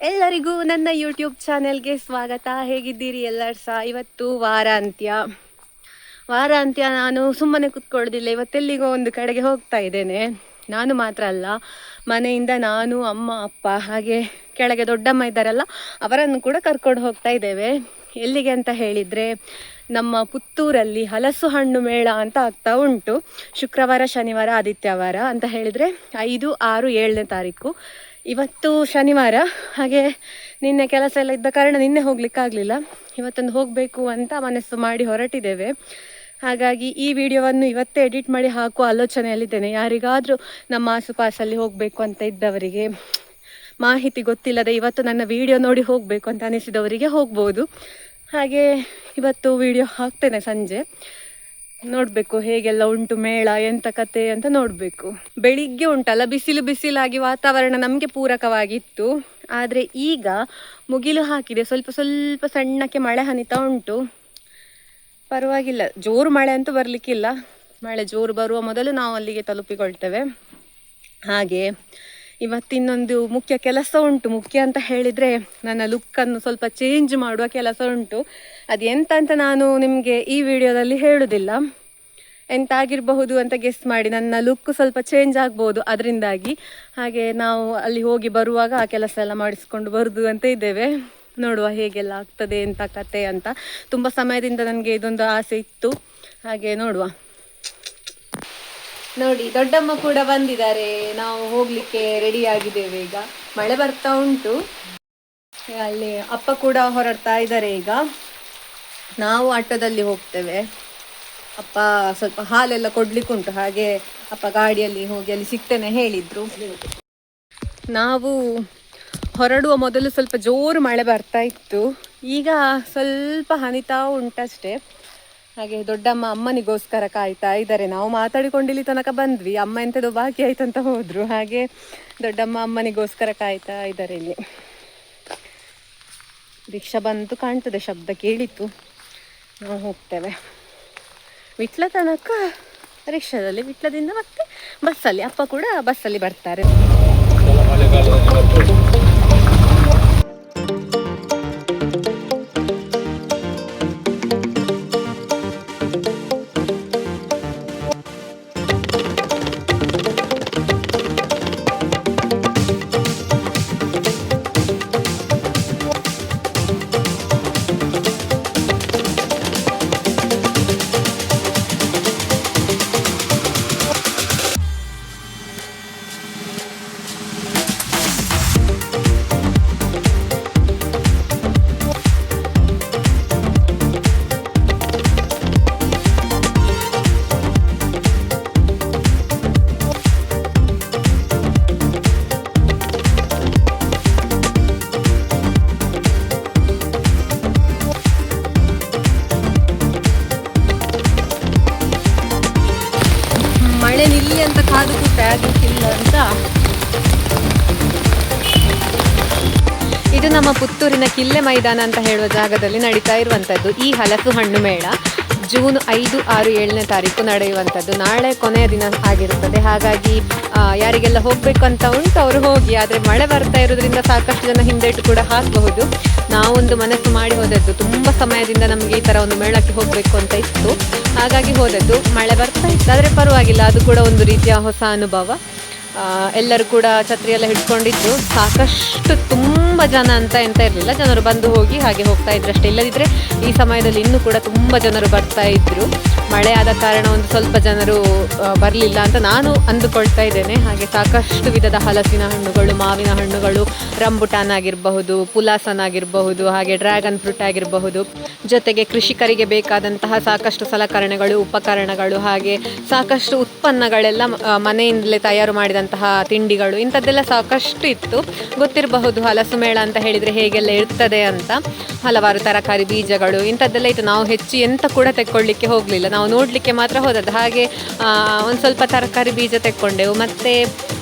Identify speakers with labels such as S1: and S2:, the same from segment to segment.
S1: ಎಲ್ಲರಿಗೂ ನನ್ನ ಯೂಟ್ಯೂಬ್ ಚಾನೆಲ್ಗೆ ಸ್ವಾಗತ. ಹೇಗಿದ್ದೀರಿ ಎಲ್ಲರೂ ಸಹ? ಇವತ್ತು ವಾರಾಂತ್ಯ ನಾನು ಸುಮ್ಮನೆ ಕೂತ್ಕೊಳ್ಳೋದಿಲ್ಲ. ಇವತ್ತೆಲ್ಲಿಗೋ ಒಂದು ಕಡೆಗೆ ಹೋಗ್ತಾ ಇದ್ದೇನೆ. ನಾನು ಮಾತ್ರ ಅಲ್ಲ, ಮನೆಯಿಂದ ನಾನು, ಅಮ್ಮ, ಅಪ್ಪ, ಹಾಗೆ ಕೆಳಗೆ ದೊಡ್ಡಮ್ಮ ಇದ್ದಾರಲ್ಲ, ಅವರನ್ನು ಕೂಡ ಕರ್ಕೊಂಡು ಹೋಗ್ತಾ ಇದ್ದೇವೆ. ಎಲ್ಲಿಗೆ ಅಂತ ಹೇಳಿದರೆ, ನಮ್ಮ ಪುತ್ತೂರಲ್ಲಿ ಹಲಸು ಹಣ್ಣು ಮೇಳ ಅಂತ ಆಗ್ತಾ ಉಂಟು. ಶುಕ್ರವಾರ, ಶನಿವಾರ, ಆದಿತ್ಯವಾರ ಅಂತ ಹೇಳಿದರೆ 5, 6, 7ನೇ ತಾರೀಕು. ಇವತ್ತು ಶನಿವಾರ, ಹಾಗೆ ನಿನ್ನೆ ಕೆಲಸ ಎಲ್ಲ ಇದ್ದ ಕಾರಣ ನಿನ್ನೆ ಹೋಗ್ಲಿಕ್ಕಾಗಲಿಲ್ಲ. ಇವತ್ತೊಂದು ಹೋಗಬೇಕು ಅಂತ ಮನಸ್ಸು ಮಾಡಿ ಹೊರಟಿದ್ದೇವೆ. ಹಾಗಾಗಿ ಈ ವಿಡಿಯೋವನ್ನು ಇವತ್ತೇ ಎಡಿಟ್ ಮಾಡಿ ಹಾಕುವ ಆಲೋಚನೆಯಲ್ಲಿದ್ದೇನೆ. ಯಾರಿಗಾದರೂ ನಮ್ಮ ಆಸುಪಾಸಲ್ಲಿ ಹೋಗಬೇಕು ಅಂತ ಇದ್ದವರಿಗೆ, ಮಾಹಿತಿ ಗೊತ್ತಿಲ್ಲದೆ ಇವತ್ತು ನನ್ನ ವಿಡಿಯೋ ನೋಡಿ ಹೋಗಬೇಕು ಅಂತ ಅನಿಸಿದವರಿಗೆ ಹೋಗ್ಬೋದು. ಹಾಗೆ ಇವತ್ತು ವಿಡಿಯೋ ಹಾಕ್ತೇನೆ ಸಂಜೆ. ನೋಡಬೇಕು ಹೇಗೆಲ್ಲ ಉಂಟು ಮೇಳ, ಎಂಥ ಕತೆ ಅಂತ ನೋಡಬೇಕು. ಬೆಳಿಗ್ಗೆ ಉಂಟಲ್ಲ, ಬಿಸಿಲಾಗಿ ವಾತಾವರಣ ನಮಗೆ ಪೂರಕವಾಗಿತ್ತು. ಆದರೆ ಈಗ ಮುಗಿಲು ಹಾಕಿದೆ, ಸ್ವಲ್ಪ ಸಣ್ಣಕ್ಕೆ ಮಳೆ ಹನಿತಾ ಉಂಟು. ಪರವಾಗಿಲ್ಲ, ಜೋರು ಮಳೆ ಅಂತೂ ಬರಲಿಕ್ಕಿಲ್ಲ. ಮಳೆ ಜೋರು ಬರುವ ಮೊದಲು ನಾವು ಅಲ್ಲಿಗೆ ತಲುಪಿಕೊಳ್ತೇವೆ. ಹಾಗೆ ಇವತ್ತಿನ್ನೊಂದು ಮುಖ್ಯ ಕೆಲಸ ಉಂಟು. ಮುಖ್ಯ ಅಂತ ಹೇಳಿದರೆ, ನನ್ನ ಲುಕ್ಕನ್ನು ಸ್ವಲ್ಪ ಚೇಂಜ್ ಮಾಡುವ ಕೆಲಸ ಉಂಟು. ಅದು ಎಂತ ಅಂತ ನಾನು ನಿಮಗೆ ಈ ವಿಡಿಯೋದಲ್ಲಿ ಹೇಳುವುದಿಲ್ಲ. ಎಂತ ಆಗಿರಬಹುದು ಅಂತ ಗೆಸ್ ಮಾಡಿ. ನನ್ನ ಲುಕ್ ಸ್ವಲ್ಪ ಚೇಂಜ್ ಆಗ್ಬೋದು ಅದರಿಂದಾಗಿ. ಹಾಗೆ ನಾವು ಅಲ್ಲಿ ಹೋಗಿ ಬರುವಾಗ ಆ ಕೆಲಸ ಎಲ್ಲ ಮಾಡಿಸ್ಕೊಂಡು ಬರುದು ಅಂತ ಇದ್ದೇವೆ. ನೋಡುವ ಹೇಗೆಲ್ಲ ಆಗ್ತದೆ, ಎಂತ ಕತೆ ಅಂತ. ತುಂಬ ಸಮಯದಿಂದ ನನಗೆ ಇದೊಂದು ಆಸೆ ಇತ್ತು. ಹಾಗೆ ನೋಡುವ. ನೋಡಿ, ದೊಡ್ಡಮ್ಮ ಕೂಡ ಬಂದಿದ್ದಾರೆ. ನಾವು ಹೋಗ್ಲಿಕ್ಕೆ ರೆಡಿ ಆಗಿದ್ದೇವೆ. ಈಗ ಮಳೆ ಬರ್ತಾ ಉಂಟು. ಅಲ್ಲಿ ಅಪ್ಪ ಕೂಡ ಹೊರಡ್ತಾ ಇದ್ದಾರೆ. ಈಗ ನಾವು ಆಟೋದಲ್ಲಿ ಹೋಗ್ತೇವೆ. ಅಪ್ಪ ಸ್ವಲ್ಪ ಹಾಲೆಲ್ಲ ಕೊಡ್ಲಿಕ್ಕುಂಟು, ಹಾಗೆ ಅಪ್ಪ ಗಾಡಿಯಲ್ಲಿ ಹೋಗಿ ಅಲ್ಲಿ ಸಿಗ್ತೇನೆ ಹೇಳಿದ್ರು. ನಾವು ಹೊರಡುವ ಮೊದಲು ಸ್ವಲ್ಪ ಜೋರು ಮಳೆ ಬರ್ತಾ ಇತ್ತು. ಈಗ ಸ್ವಲ್ಪ ಹನಿತಾ ಉಂಟಷ್ಟೇ. ಹಾಗೆ ದೊಡ್ಡಮ್ಮ ಅಮ್ಮನಿಗೋಸ್ಕರ ಕಾಯ್ತಾ ಇದ್ದಾರೆ. ನಾವು ಮಾತಾಡಿಕೊಂಡಿಲ್ಲಿ ತನಕ ಬಂದ್ವಿ. ಅಮ್ಮ ಎಂಥದೋ ಬಾಕಿ ಆಯ್ತಂತ ಹೋದ್ರು. ಹಾಗೆ ದೊಡ್ಡಮ್ಮ ಅಮ್ಮನಿಗೋಸ್ಕರ ಕಾಯ್ತಾ ಇದ್ದಾರೆ. ಇಲ್ಲಿ ರಿಕ್ಷಾ ಬಂತು ಕಾಣ್ತದೆ, ಶಬ್ದ ಕೇಳಿತ್ತು. ನಾವು ಹೋಗ್ತೇವೆ ವಿಟ್ಲ ತನಕ ರಿಕ್ಷಾದಲ್ಲಿ, ವಿಟ್ಲದಿಂದ ಮತ್ತೆ ಬಸ್ಸಲ್ಲಿ. ಅಪ್ಪ ಕೂಡ ಬಸ್ಸಲ್ಲಿ ಬರ್ತಾರೆ. ಮಳೆ ನಿಲ್ಲಿ ಅಂತ ಕಾದು ಕೂತ ಆಗಲಿಕ್ಕಿಲ್ಲ ಅಂತ. ಇದು ನಮ್ಮ ಪುತ್ತೂರಿನ ಕಿಲ್ಲೆ ಮೈದಾನ ಅಂತ ಹೇಳುವ ಜಾಗದಲ್ಲಿ ನಡೀತಾ ಇರುವಂಥದ್ದು ಈ ಹಲಸು ಹಣ್ಣು ಮೇಳ. ಜೂನ್ 5, 6, 7ನೇ ತಾರೀಕು ನಡೆಯುವಂಥದ್ದು. ನಾಳೆ ಕೊನೆಯ ದಿನ ಆಗಿರುತ್ತದೆ. ಹಾಗಾಗಿ ಯಾರಿಗೆಲ್ಲ ಹೋಗಬೇಕು ಅಂತ ಉಂಟು ಅವರು ಹೋಗಿ. ಆದರೆ ಮಳೆ ಬರ್ತಾ ಇರೋದ್ರಿಂದ ಸಾಕಷ್ಟು ಜನ ಹಿಂದೇಟು ಕೂಡ ಹಾಕಬಹುದು. ನಾವೊಂದು ಮನಸ್ಸು ಮಾಡಿ ಹೋದದ್ದು. ತುಂಬ ಸಮಯದಿಂದ ನಮಗೆ ಈ ಥರ ಒಂದು ಮೇಳಕ್ಕೆ ಹೋಗಬೇಕು ಅಂತ ಇತ್ತು. ಹಾಗಾಗಿ ಹೋದದ್ದು. ಮಳೆ ಬರ್ತಾ ಇತ್ತು, ಆದರೆ ಪರವಾಗಿಲ್ಲ, ಅದು ಕೂಡ ಒಂದು ರೀತಿಯ ಹೊಸ ಅನುಭವ. ಎಲ್ಲರೂ ಕೂಡ ಛತ್ರಿ ಎಲ್ಲ ಹಿಡ್ಕೊಂಡಿದ್ರು. ಸಾಕಷ್ಟು ತುಂಬ ಜನ ಅಂತ ಎಂತ ಇರಲಿಲ್ಲ, ಜನರು ಬಂದು ಹೋಗಿ ಹಾಗೆ ಹೋಗ್ತಾ ಇದ್ರು ಅಷ್ಟೇ. ಇಲ್ಲದಿದ್ದರೆ ಈ ಸಮಯದಲ್ಲಿ ಇನ್ನೂ ಕೂಡ ತುಂಬ ಜನರು ಬರ್ತಾ ಇದ್ರು. ಮಳೆ ಆದ ಕಾರಣ ಒಂದು ಸ್ವಲ್ಪ ಜನರು ಬರಲಿಲ್ಲ ಅಂತ ನಾನು ಅಂದುಕೊಳ್ತಾ ಇದ್ದೇನೆ. ಹಾಗೆ ಸಾಕಷ್ಟು ವಿಧದ ಹಲಸಿನ ಹಣ್ಣುಗಳು, ಮಾವಿನ ಹಣ್ಣುಗಳು, ರಂಬುಟಾನ್ ಆಗಿರಬಹುದು, ಪುಲಾಸನ್ ಆಗಿರಬಹುದು, ಹಾಗೆ ಡ್ರ್ಯಾಗನ್ ಫ್ರೂಟ್ ಆಗಿರಬಹುದು, ಜೊತೆಗೆ ಕೃಷಿಕರಿಗೆ ಬೇಕಾದಂತಹ ಸಾಕಷ್ಟು ಸಲಕರಣೆಗಳು, ಉಪಕರಣಗಳು, ಹಾಗೆ ಸಾಕಷ್ಟು ಉತ್ಪನ್ನಗಳೆಲ್ಲ ಮನೆಯಿಂದಲೇ ತಯಾರು ಮಾಡಿದಂತಹ ತಿಂಡಿಗಳು, ಇಂಥದ್ದೆಲ್ಲ ಸಾಕಷ್ಟು ಇತ್ತು. ಗೊತ್ತಿರಬಹುದು ಹಲಸು ಮೇಳ ಅಂತ ಹೇಳಿದರೆ ಹೇಗೆಲ್ಲ ಇರ್ತದೆ ಅಂತ. ಹಲವಾರು ತರಕಾರಿ ಬೀಜಗಳು ಇಂಥದ್ದೆಲ್ಲ ಇತ್ತು. ನಾವು ಹೆಚ್ಚು ಎಂತ ಕೂಡ ತೆಕ್ಕೊಳ್ಳಿಕ್ಕೆ ಹೋಗಲಿಲ್ಲ, ನಾವು ನೋಡಲಿಕ್ಕೆ ಮಾತ್ರ ಹೋದದ್ದು. ಹಾಗೆ ಒಂದು ಸ್ವಲ್ಪ ತರಕಾರಿ ಬೀಜ ತೆಕ್ಕೊಂಡೆವು. ಮತ್ತು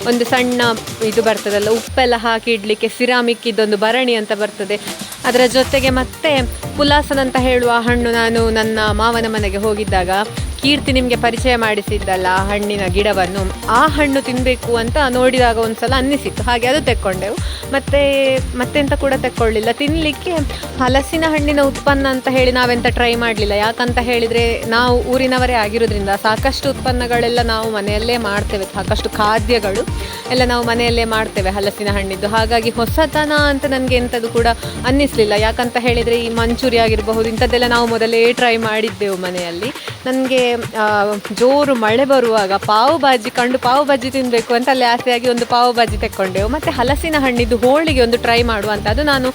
S1: ಒಂದು ಸಣ್ಣ ಇದು ಬರ್ತದಲ್ಲ, ಉಪ್ಪೆಲ್ಲ ಹಾಕಿ ಇಡಲಿಕ್ಕೆ ಸಿರಾಮಿಕ್ ಇದೊಂದು ಭರಣಿ ಅಂತ ಬರ್ತದೆ, ಅದರ ಜೊತೆಗೆ ಮತ್ತೆ ಪುಲಾಸನ್ ಅಂತ ಹೇಳುವ ಹಣ್ಣು. ನಾನು ನನ್ನ ಮಾವನ ಮನೆಗೆ ಹೋಗಿದ್ದಾಗ ಕೀರ್ತಿ ನಿಮಗೆ ಪರಿಚಯ ಮಾಡಿಸಿದ್ದಲ್ಲ ಆ ಹಣ್ಣಿನ ಗಿಡವನ್ನು, ಆ ಹಣ್ಣು ತಿನ್ನಬೇಕು ಅಂತ ನೋಡಿದಾಗ ಒಂದ್ಸಲ ಅನ್ನಿಸಿತ್ತು, ಹಾಗೆ ಅದು ತೆಕ್ಕೊಂಡೆವು. ಮತ್ತೆಂತ ಕೂಡ ತೆಕ್ಕೊಳ್ಳಿಲ್ಲ ತಿನ್ನಲಿಕ್ಕೆ. ಹಲಸಿನ ಹಣ್ಣಿನ ಉತ್ಪನ್ನ ಅಂತ ಹೇಳಿ ನಾವೆಂತ ಟ್ರೈ ಮಾಡಲಿಲ್ಲ, ಯಾಕಂತ ಹೇಳಿದರೆ ನಾವು ಊರಿನವರೇ ಆಗಿರೋದ್ರಿಂದ ಸಾಕಷ್ಟು ಉತ್ಪನ್ನಗಳೆಲ್ಲ ನಾವು ಮನೆಯಲ್ಲೇ ಮಾಡ್ತೇವೆ, ಸಾಕಷ್ಟು ಖಾದ್ಯಗಳು ಎಲ್ಲ ನಾವು ಮನೆಯಲ್ಲೇ ಮಾಡ್ತೇವೆ ಹಲಸಿನ ಹಣ್ಣಿದ್ದು. ಹಾಗಾಗಿ ಹೊಸತನ ಅಂತ ನನಗೆ ಎಂಥದ್ದು ಕೂಡ ಅನ್ನಿಸಲಿಲ್ಲ. ಯಾಕಂತ ಹೇಳಿದರೆ ಈ ಮಂಚೂರಿ ಆಗಿರಬಹುದು ಇಂಥದ್ದೆಲ್ಲ ನಾವು ಮೊದಲೇ ಟ್ರೈ ಮಾಡಿದ್ದೆವು ಮನೆಯಲ್ಲಿ. ನನಗೆ ಜೋರು ಮಳೆ ಬರುವಾಗ ಪಾವ್ ಭಾಜಿ ಕಂಡು ಪಾವ್ ಭಾಜಿ ತಿನ್ನಬೇಕು ಅಂತ ಅಲ್ಲಿ ಆಸೆಯಾಗಿ ಒಂದು ಪಾವ್ ಭಾಜಿ ತೆಕ್ಕೊಂಡೆವು. ಮತ್ತು ಹಲಸಿನ ಹಣ್ಣಿದ್ದು ಹೋಳಿಗೆ ಒಂದು ಟ್ರೈ ಮಾಡುವಂಥ, ಅದು ನಾನು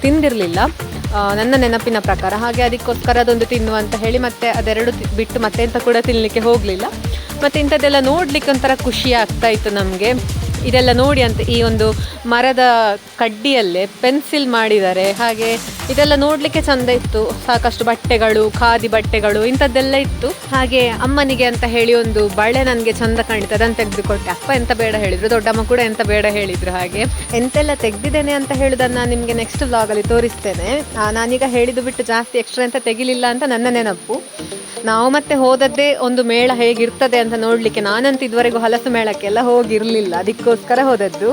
S1: ತಿಂದಿರಲಿಲ್ಲ ನನ್ನ ನೆನಪಿನ ಪ್ರಕಾರ. ಹಾಗೆ ಅದಕ್ಕೋಸ್ಕರ ಅದೊಂದು ತಿನ್ನುವ ಅಂತ ಹೇಳಿ ಮತ್ತೆ ಅದೆರಡು ಬಿಟ್ಟು ಮತ್ತೆ ಎಂತ ಕೂಡ ತಿನ್ನಲಿಕ್ಕೆ ಹೋಗಲಿಲ್ಲ. ಮತ್ತು ಇಂಥದ್ದೆಲ್ಲ ನೋಡಲಿಕ್ಕೆ ಒಂಥರ ಖುಷಿ ಆಗ್ತಾ ಇತ್ತು ನಮಗೆ. ಇದೆಲ್ಲ ನೋಡಿ ಅಂತ ಈ ಒಂದು ಮರದ ಕಡ್ಡಿಯಲ್ಲೇ ಪೆನ್ಸಿಲ್ ಮಾಡಿದ್ದಾರೆ, ಹಾಗೆ ಇದೆಲ್ಲ ನೋಡಲಿಕ್ಕೆ ಚೆಂದ ಇತ್ತು. ಸಾಕಷ್ಟು ಬಟ್ಟೆಗಳು, ಖಾದಿ ಬಟ್ಟೆಗಳು ಇಂಥದ್ದೆಲ್ಲ ಇತ್ತು. ಹಾಗೆ ಅಮ್ಮನಿಗೆ ಅಂತ ಹೇಳಿ ಒಂದು ಬಳೆ ನನಗೆ ಚೆಂದ ಕಾಣಿತು, ಅದನ್ನು ತೆಗೆದುಕೊಟ್ಟೆ. ಅಪ್ಪ ಎಂತ ಬೇಡ ಹೇಳಿದರು, ದೊಡ್ಡಮ್ಮ ಕೂಡ ಎಂತ ಬೇಡ ಹೇಳಿದರು. ಹಾಗೆ ಎಂತೆಲ್ಲ ತೆಗೆದಿದ್ದೇನೆ ಅಂತ ಹೇಳೋದನ್ನು ನಾನು ನಿಮಗೆ ನೆಕ್ಸ್ಟ್ ವ್ಲಾಗಲ್ಲಿ ತೋರಿಸ್ತೇನೆ. ನಾನೀಗ ಹೇಳಿದ್ದು ಬಿಟ್ಟು ಜಾಸ್ತಿ ಎಕ್ಸ್ಟ್ರಾ ಎಂತ ತೆಗಿಲಿಲ್ಲ ಅಂತ ನನ್ನ ನೆನಪು. ನಾವು ಮತ್ತೆ ಹೋದದ್ದೇ ಒಂದು ಮೇಳ ಹೇಗಿರ್ತದೆ ಅಂತ ನೋಡಲಿಕ್ಕೆ. ನಾನಂತೂ ಇದುವರೆಗೂ ಹಲಸು ಮೇಳಕ್ಕೆಲ್ಲ ಹೋಗಿರಲಿಲ್ಲ, ಅದಕ್ಕೋಸ್ಕರ ಹೋದದ್ದು.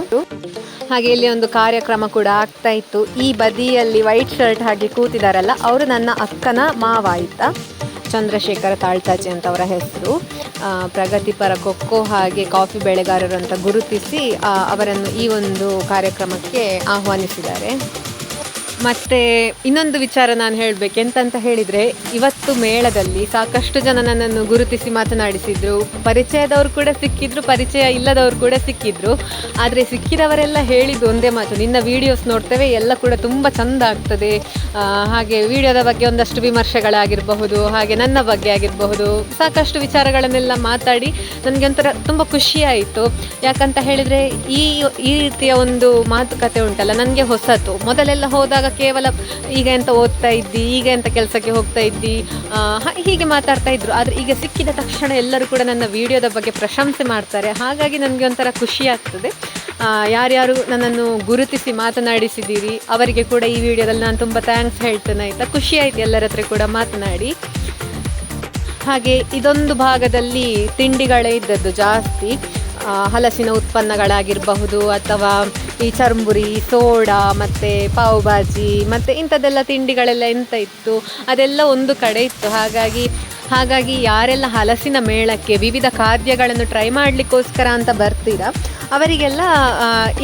S1: ಹಾಗೆ ಇಲ್ಲಿ ಒಂದು ಕಾರ್ಯಕ್ರಮ ಕೂಡ ಆಗ್ತಾ ಇತ್ತು. ಈ ಬದಿಯಲ್ಲಿ ವೈಟ್ ಶರ್ಟ್ ಹಾಗೆ ಕೂತಿದಾರಲ್ಲ, ಅವರು ನನ್ನ ಅಕ್ಕನ ಮಾವ ಆಯಿತಾ, ಚಂದ್ರಶೇಖರ ತಾಳ್ತಾಚೆ ಅಂತ ಅವರ ಹೆಸರು. ಪ್ರಗತಿಪರ ಕೊಕ್ಕೋ ಹಾಗೆ ಕಾಫಿ ಬೆಳೆಗಾರರು ಅಂತ ಗುರುತಿಸಿ ಅವರನ್ನು ಈ ಒಂದು ಕಾರ್ಯಕ್ರಮಕ್ಕೆ ಆಹ್ವಾನಿಸಿದ್ದಾರೆ. ಮತ್ತು ಇನ್ನೊಂದು ವಿಚಾರ ನಾನು ಹೇಳಬೇಕು, ಎಂತಂತ ಹೇಳಿದರೆ ಇವತ್ತು ಮೇಳದಲ್ಲಿ ಸಾಕಷ್ಟು ಜನ ನನ್ನನ್ನು ಗುರುತಿಸಿ ಮಾತನಾಡಿಸಿದರು. ಪರಿಚಯದವರು ಕೂಡ ಸಿಕ್ಕಿದ್ರು, ಪರಿಚಯ ಇಲ್ಲದವರು ಕೂಡ ಸಿಕ್ಕಿದ್ರು. ಆದರೆ ಸಿಕ್ಕಿದವರೆಲ್ಲ ಹೇಳಿದ್ದು ಒಂದೇ ಮಾತು, ನಿನ್ನ ವೀಡಿಯೋಸ್ ನೋಡ್ತೇವೆ, ಎಲ್ಲ ಕೂಡ ತುಂಬ ಚೆಂದ ಆಗ್ತದೆ. ಹಾಗೆ ವಿಡಿಯೋದ ಬಗ್ಗೆ ಒಂದಷ್ಟು ವಿಮರ್ಶೆಗಳಾಗಿರಬಹುದು, ಹಾಗೆ ನನ್ನ ಬಗ್ಗೆ ಆಗಿರಬಹುದು, ಸಾಕಷ್ಟು ವಿಚಾರಗಳನ್ನೆಲ್ಲ ಮಾತಾಡಿ ನನಗೆ ಒಂಥರ ತುಂಬ ಖುಷಿಯಾಯಿತು. ಯಾಕಂತ ಹೇಳಿದರೆ ಈ ರೀತಿಯ ಒಂದು ಮಾತುಕತೆ ಉಂಟಲ್ಲ ನನಗೆ ಹೊಸತು. ಮೊದಲೆಲ್ಲ ಹೋದಾಗ ಕೇವಲ ಈಗ ಎಂತ ಓದ್ತಾ ಇದ್ದಿ, ಈಗ ಎಂತ ಕೆಲಸಕ್ಕೆ ಹೋಗ್ತಾ ಇದ್ದಿ, ಹೀಗೆ ಮಾತಾಡ್ತಾ ಇದ್ರು. ಆದರೆ ಈಗ ಸಿಕ್ಕಿದ ತಕ್ಷಣ ಎಲ್ಲರೂ ಕೂಡ ನನ್ನ ವಿಡಿಯೋದ ಬಗ್ಗೆ ಪ್ರಶಂಸೆ ಮಾಡ್ತಾರೆ. ಹಾಗಾಗಿ ನನಗೆ ಒಂಥರ ಖುಷಿ ಆಗ್ತದೆ. ಯಾರ್ಯಾರು ನನ್ನನ್ನು ಗುರುತಿಸಿ ಮಾತನಾಡಿಸಿದ್ದೀರಿ ಅವರಿಗೆ ಕೂಡ ಈ ವಿಡಿಯೋದಲ್ಲಿ ನಾನು ತುಂಬ ಥ್ಯಾಂಕ್ಸ್ ಹೇಳ್ತೇನೆ ಆಯಿತಾ. ಖುಷಿ ಆಯಿತು ಎಲ್ಲರ ಹತ್ರ ಕೂಡ ಮಾತನಾಡಿ. ಹಾಗೆ ಇದೊಂದು ಭಾಗದಲ್ಲಿ ತಿಂಡಿಗಳೇ ಇದ್ದದ್ದು ಜಾಸ್ತಿ, ಹಲಸಿನ ಉತ್ಪನ್ನಗಳಾಗಿರಬಹುದು ಅಥವಾ ಈ ಚರ್ಮುರಿ, ಸೋಡಾ ಮತ್ತು ಪಾವ್ ಭಾಜಿ ಮತ್ತು ಇಂಥದ್ದೆಲ್ಲ ತಿಂಡಿಗಳೆಲ್ಲ ಎಂತ ಇತ್ತು ಅದೆಲ್ಲ ಒಂದು ಕಡೆ ಇತ್ತು. ಹಾಗಾಗಿ ಯಾರೆಲ್ಲ ಹಲಸಿನ ಮೇಳಕ್ಕೆ ವಿವಿಧ ಖಾದ್ಯಗಳನ್ನು ಟ್ರೈ ಮಾಡಲಿಕ್ಕೋಸ್ಕರ ಅಂತ ಬರ್ತೀರಾ ಅವರಿಗೆಲ್ಲ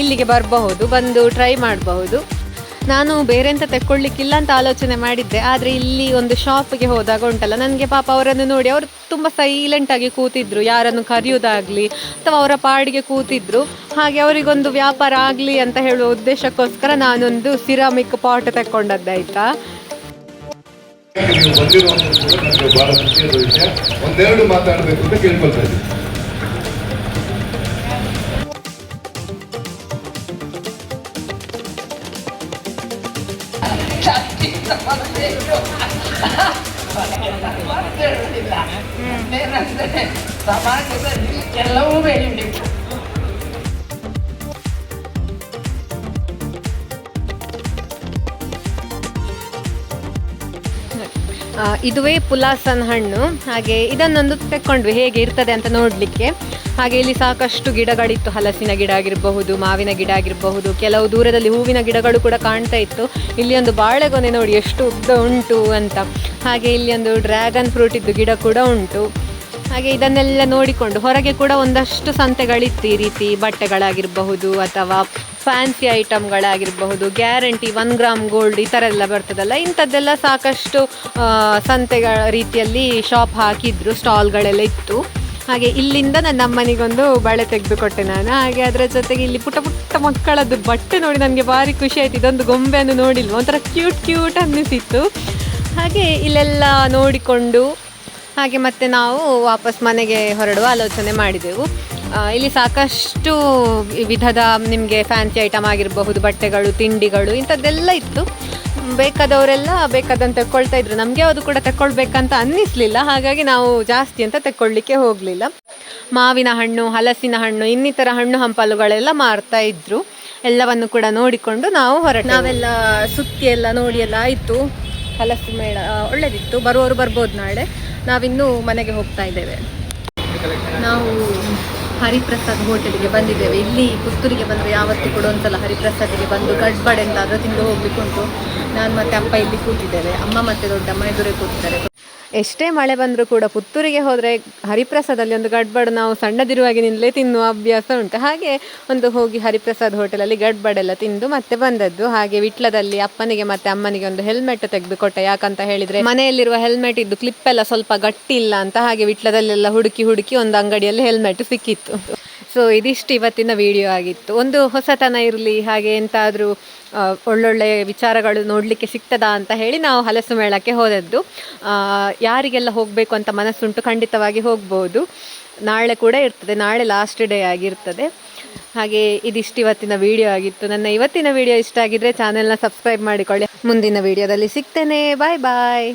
S1: ಇಲ್ಲಿಗೆ ಬರಬಹುದು, ಬಂದು ಟ್ರೈ ಮಾಡಬಹುದು. ನಾನು ಬೇರೆ ಎಂತ ತೆಕ್ಕೊಳ್ಳಿಕ್ಕಿಲ್ಲ ಅಂತ ಆಲೋಚನೆ ಮಾಡಿದ್ದೆ. ಆದರೆ ಇಲ್ಲಿ ಒಂದು ಶಾಪಿಗೆ ಹೋದಾಗ ಉಂಟಲ್ಲ, ನನಗೆ ಪಾಪ ಅವರನ್ನು ನೋಡಿ ಅವರು ತುಂಬ ಸೈಲೆಂಟಾಗಿ ಕೂತಿದ್ರು, ಯಾರನ್ನು ಕರೆಯೋದಾಗಲಿ ಅಥವಾ ಅವರ ಪಾಡಿಗೆ ಕೂತಿದ್ರು. ಹಾಗೆ ಅವರಿಗೊಂದು ವ್ಯಾಪಾರ ಆಗಲಿ ಅಂತ ಹೇಳುವ ಉದ್ದೇಶಕ್ಕೋಸ್ಕರ ನಾನೊಂದು ಸಿರಾಮಿಕ್ ಪಾಟ್ ತೆಕ್ಕೊಂಡದ್ದಾಯ್ತಾ.
S2: ಒಂದೆರಡು ಮಾತಾಡಬೇಕು ಅಂತ ಕೇಳ್ಕೊಳ್ತಾ ಇದ್ದೀನಿ.
S3: ಸಮಾಜದಲ್ಲಿ ಎಲ್ಲವೂ ಬೆಳಿಬೇಕು.
S1: ಇದುವೇ ಪುಲಾಸನ್ ಹಣ್ಣು. ಹಾಗೆ ಇದನ್ನೊಂದು ತೆಕ್ಕೊಂಡ್ವಿ ಹೇಗೆ ಇರ್ತದೆ ಅಂತ ನೋಡಲಿಕ್ಕೆ. ಹಾಗೆ ಇಲ್ಲಿ ಸಾಕಷ್ಟು ಗಿಡಗಳಿತ್ತು, ಹಲಸಿನ ಗಿಡ ಆಗಿರಬಹುದು, ಮಾವಿನ ಗಿಡ ಆಗಿರಬಹುದು, ಕೆಲವು ದೂರದಲ್ಲಿ ಹೂವಿನ ಗಿಡಗಳು ಕೂಡ ಕಾಣ್ತಾ ಇತ್ತು. ಇಲ್ಲಿ ಒಂದು ಬಾಳೆಗೊನೆ ನೋಡಿ ಎಷ್ಟು ಉದ್ದ ಉಂಟು ಅಂತ. ಹಾಗೆ ಇಲ್ಲಿ ಒಂದು ಡ್ರ್ಯಾಗನ್ ಫ್ರೂಟ್ ಇದ್ದು ಗಿಡ ಕೂಡ ಉಂಟು. ಹಾಗೆ ಇದನ್ನೆಲ್ಲ ನೋಡಿಕೊಂಡು ಹೊರಗೆ ಕೂಡ ಒಂದಷ್ಟು ಸಂತೆಗಳಿತ್ತು, ಈ ರೀತಿ ಬಟ್ಟೆಗಳಾಗಿರಬಹುದು ಅಥವಾ ಫ್ಯಾನ್ಸಿ ಐಟಮ್ಗಳಾಗಿರಬಹುದು, ಗ್ಯಾರಂಟಿ 1 ಗ್ರಾಮ್ ಗೋಲ್ಡ್ ಈ ಥರ ಎಲ್ಲ ಬರ್ತದಲ್ಲ, ಇಂಥದ್ದೆಲ್ಲ ಸಾಕಷ್ಟು ಸಂತೆಗಳ ರೀತಿಯಲ್ಲಿ ಶಾಪ್ ಹಾಕಿದ್ರು, ಸ್ಟಾಲ್ಗಳೆಲ್ಲ ಇತ್ತು. ಹಾಗೆ ಇಲ್ಲಿಂದ ನನ್ನ ಅಮ್ಮನಿಗೊಂದು ಬಳೆ ತೆಗೆದುಕೊಟ್ಟೆ ನಾನು. ಹಾಗೆ ಅದರ ಜೊತೆಗೆ ಇಲ್ಲಿ ಪುಟ್ಟ ಪುಟ್ಟ ಮಕ್ಕಳದ್ದು ಬಟ್ಟೆ ನೋಡಿ ನನಗೆ ಭಾರಿ ಖುಷಿ ಆಯಿತು. ಇದೊಂದು ಗೊಂಬೆಯನ್ನು ನೋಡಿಲ್ವ, ಒಂಥರ ಕ್ಯೂಟ್ ಅನ್ನಿಸಿತ್ತು. ಹಾಗೆ ಇಲ್ಲೆಲ್ಲ ನೋಡಿಕೊಂಡು ಹಾಗೆ ಮತ್ತೆ ನಾವು ವಾಪಸ್ ಮನೆಗೆ ಹೊರಡುವ ಆಲೋಚನೆ ಮಾಡಿದೆವು. ಇಲ್ಲಿ ಸಾಕಷ್ಟು ವಿಧದ ನಿಮಗೆ ಫ್ಯಾನ್ಸಿ ಐಟಮ್ ಆಗಿರಬಹುದು, ಬಟ್ಟೆಗಳು, ತಿಂಡಿಗಳು ಇಂಥದ್ದೆಲ್ಲ ಇತ್ತು. ಬೇಕಾದವರೆಲ್ಲ ಬೇಕಾದಂತ ತೆಕ್ಕೊಳ್ತಾ ಇದ್ರು. ನಮಗೆ ಅದು ಕೂಡ ತೆಕ್ಕೊಳ್ಬೇಕಂತ ಅನ್ನಿಸ್ಲಿಲ್ಲ, ಹಾಗಾಗಿ ನಾವು ಜಾಸ್ತಿ ಅಂತ ತೆಕ್ಕೊಳ್ಳಿಕ್ಕೆ ಹೋಗಲಿಲ್ಲ. ಮಾವಿನ ಹಣ್ಣು, ಹಲಸಿನ ಹಣ್ಣು, ಇನ್ನಿತರ ಹಣ್ಣು ಹಂಪಲುಗಳೆಲ್ಲ ಮಾರ್ತಾ ಇದ್ರು. ಎಲ್ಲವನ್ನು ಕೂಡ ನೋಡಿಕೊಂಡು ನಾವು ನಾವೆಲ್ಲ ಸುತ್ತಿ ಎಲ್ಲ ನೋಡಿ ಎಲ್ಲ ಆಯಿತು. ಹಲಸು ಮೇಳ ಒಳ್ಳೆದಿತ್ತು. ಬರುವವರು ಬರ್ಬೋದು ನಾಳೆ. ನಾವಿನ್ನೂ ಮನೆಗೆ ಹೋಗ್ತಾ ಇದ್ದೇವೆ. ನಾವು ಹರಿಪ್ರಸಾದ್ ಹೋಟೆಲ್ಗೆ ಬಂದಿದ್ದೇವೆ. ಇಲ್ಲಿ ಪುತ್ತೂರಿಗೆ ಬಂದರೆ ಯಾವತ್ತೂ ಕೂಡ ಒಂದ್ಸಲ ಹರಿಪ್ರಸಾದಿಗೆ ಬಂದು ಗಡ್ಬಡ್ ಎಂತಾದರೂ ತಿಂದು ಹೋಗ್ಲಿಕ್ಕೆ ಉಂಟು. ನಾನು ಮತ್ತು ಅಪ್ಪ ಇಲ್ಲಿ ಕೂತಿದ್ದೇವೆ. ಅಮ್ಮ ಮತ್ತು ದೊಡ್ಡಮ್ಮ ಎದುರೇ ಕೂತಿದ್ದಾರೆ. ಎಷ್ಟೇ ಮಳೆ ಬಂದರೂ ಕೂಡ ಪುತ್ತೂರಿಗೆ ಹೋದರೆ ಹರಿಪ್ರಸಾದಲ್ಲಿ ಒಂದು ಗಡ್ಬಡ್ ನಾವು ಸಣ್ಣದಿರುವಾಗಿನಿಂದಲೇ ತಿನ್ನುವ ಅಭ್ಯಾಸ ಉಂಟು. ಹಾಗೆ ಒಂದು ಹೋಗಿ ಹರಿಪ್ರಸಾದ್ ಹೋಟೆಲಲ್ಲಿ ಗಡ್ಬಡೆಲ್ಲ ತಿಂದು ಮತ್ತೆ ಬಂದದ್ದು. ಹಾಗೆ ವಿಟ್ಲದಲ್ಲಿ ಅಪ್ಪನಿಗೆ ಮತ್ತು ಅಮ್ಮನಿಗೆ ಒಂದು ಹೆಲ್ಮೆಟ್ ತೆಗೆದುಕೊಟ್ಟೆ. ಯಾಕಂತ ಹೇಳಿದರೆ ಮನೆಯಲ್ಲಿರುವ ಹೆಲ್ಮೆಟ್ ಇದ್ದು ಕ್ಲಿಪ್ಪೆಲ್ಲ ಸ್ವಲ್ಪ ಗಟ್ಟಿ ಇಲ್ಲ ಅಂತ. ಹಾಗೆ ವಿಟ್ಲದಲ್ಲೆಲ್ಲ ಹುಡುಕಿ ಒಂದು ಅಂಗಡಿಯಲ್ಲಿ ಹೆಲ್ಮೆಟ್ ಸಿಕ್ಕಿತ್ತು. ಸೊ ಇದಿಷ್ಟು ಇವತ್ತಿನ ವಿಡಿಯೋ ಆಗಿತ್ತು. ಒಂದು ಹೊಸತನ ಇರಲಿ, ಹಾಗೆ ಎಂತಾದರೂ ಒಳ್ಳೊಳ್ಳೆ ವಿಚಾರಗಳು ನೋಡಲಿಕ್ಕೆ ಸಿಗ್ತದಾ ಅಂತ ಹೇಳಿ ನಾವು ಹಲಸು ಮೇಳಕ್ಕೆ ಹೋದದ್ದು. ಯಾರಿಗೆಲ್ಲ ಹೋಗಬೇಕು ಅಂತ ಮನಸ್ಸುಂಟು ಖಂಡಿತವಾಗಿ ಹೋಗ್ಬೋದು. ನಾಳೆ ಕೂಡ ಇರ್ತದೆ, ನಾಳೆ ಲಾಸ್ಟ್ ಡೇ ಆಗಿರ್ತದೆ. ಹಾಗೆ ಇದಿಷ್ಟು ಇವತ್ತಿನ ವಿಡಿಯೋ ಆಗಿತ್ತು. ನನ್ನ ಇವತ್ತಿನ ವಿಡಿಯೋ ಇಷ್ಟ ಆಗಿದ್ರೆ ಚಾನೆಲ್ನ ಸಬ್ಸ್ಕ್ರೈಬ್ ಮಾಡಿಕೊಳ್ಳಿ. ಮುಂದಿನ ವಿಡಿಯೋದಲ್ಲಿ ಸಿಗ್ತೇನೆ. ಬಾಯ್ ಬಾಯ್.